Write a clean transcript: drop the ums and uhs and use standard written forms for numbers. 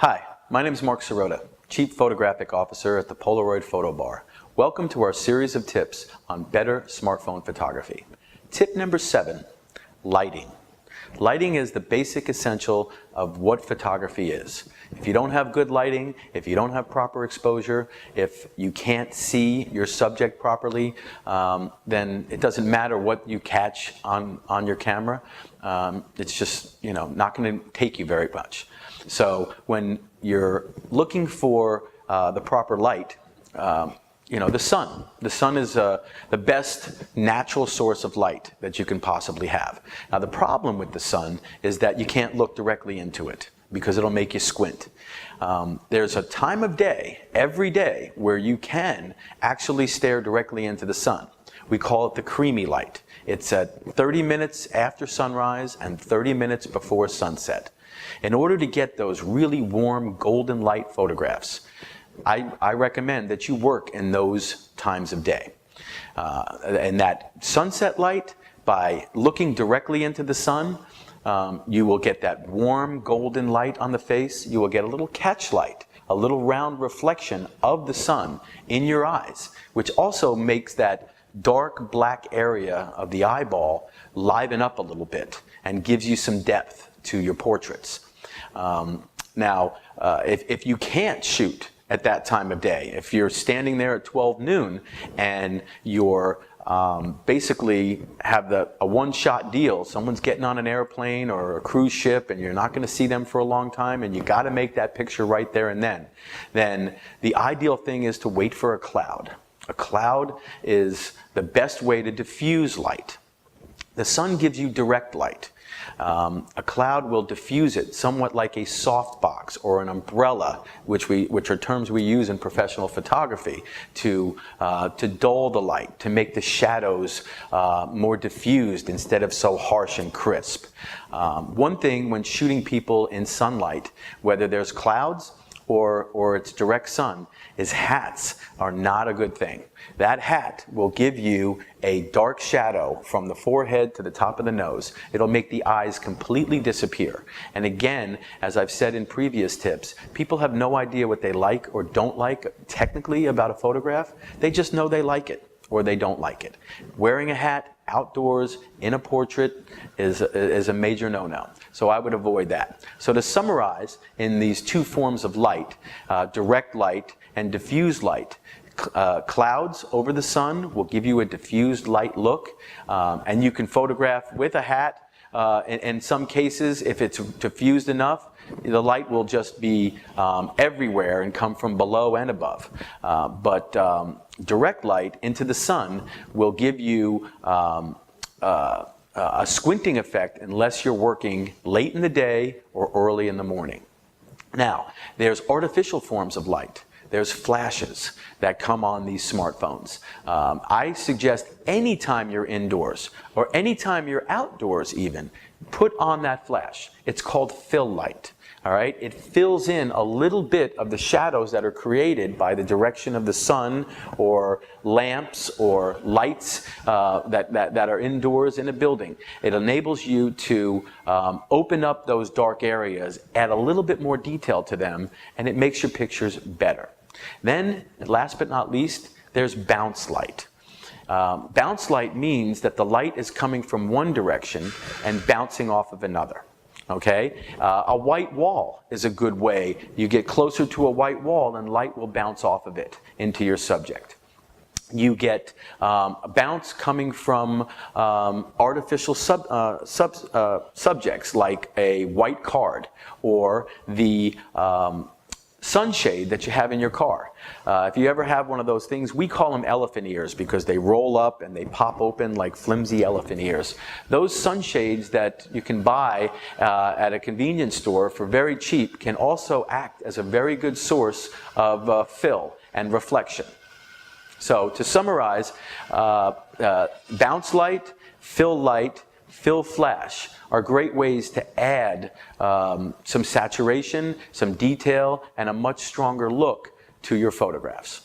Hi, my name is Mark Sirota, Chief Photographic Officer at the Polaroid Fotobar. Welcome to our series of tips on better smartphone photography. Tip number 7, lighting. Lighting is the basic essential of what photography is. If you don't have good lighting, if you don't have proper exposure, if you can't see your subject properly, then it doesn't matter what you catch on your camera. It's just, not going to take you very much. So when you're looking for the proper light, the sun. The sun is the best natural source of light that you can possibly have. Now the problem with the sun is that you can't look directly into it because it'll make you squint. There's a time of day, every day, where you can actually stare directly into the sun. We call it the creamy light. It's at 30 minutes after sunrise and 30 minutes before sunset. In order to get those really warm golden light photographs, I recommend that you work in those times of day. And that sunset light, by looking directly into the sun, you will get that warm golden light on the face. You will get a little catch light, a little round reflection of the sun in your eyes, which also makes that dark black area of the eyeball liven up a little bit and gives you some depth to your portraits. Now, if you can't shoot at that time of day, if you're standing there at 12 noon and you're basically have a one-shot deal, someone's getting on an airplane or a cruise ship and you're not going to see them for a long time and you got to make that picture right there and then the ideal thing is to wait for a cloud. A cloud is the best way to diffuse light. The sun gives you direct light. A cloud will diffuse it somewhat like a softbox or an umbrella, which are terms we use in professional photography to dull the light, to make the shadows more diffused instead of so harsh and crisp. One thing when shooting people in sunlight, whether there's clouds or it's direct sun, is hats are not a good thing. That hat will give you a dark shadow from the forehead to the top of the nose. It'll make the eyes completely disappear. And again, as I've said in previous tips, people have no idea what they like or don't like technically about a photograph. They just know they like it or they don't like it. Wearing a hat outdoors in a portrait is a major no-no. So I would avoid that. So to summarize, in these two forms of light, direct light and diffused light, clouds over the sun will give you a diffused light look, and you can photograph with a hat. In some cases, if it's diffused enough, the light will just be everywhere and come from below and above. But direct light into the sun will give you a squinting effect unless you're working late in the day or early in the morning. Now, there's artificial forms of light. There's flashes that come on these smartphones. I suggest anytime you're indoors or anytime you're outdoors even, put on that flash. It's called fill light. All right? It fills in a little bit of the shadows that are created by the direction of the sun or lamps or lights that are indoors in a building. It enables you to open up those dark areas, add a little bit more detail to them, and it makes your pictures better. Then, last but not least, there's bounce light. Bounce light means that the light is coming from one direction and bouncing off of another. Okay? A white wall is a good way. You get closer to a white wall and light will bounce off of it into your subject. You get a bounce coming from artificial subjects like a white card or the sunshade that you have in your car. If you ever have one of those things, we call them elephant ears because they roll up and they pop open like flimsy elephant ears. Those sunshades that you can buy at a convenience store for very cheap can also act as a very good source of fill and reflection. So to summarize, bounce light, fill flash are great ways to add some saturation, some detail, and a much stronger look to your photographs.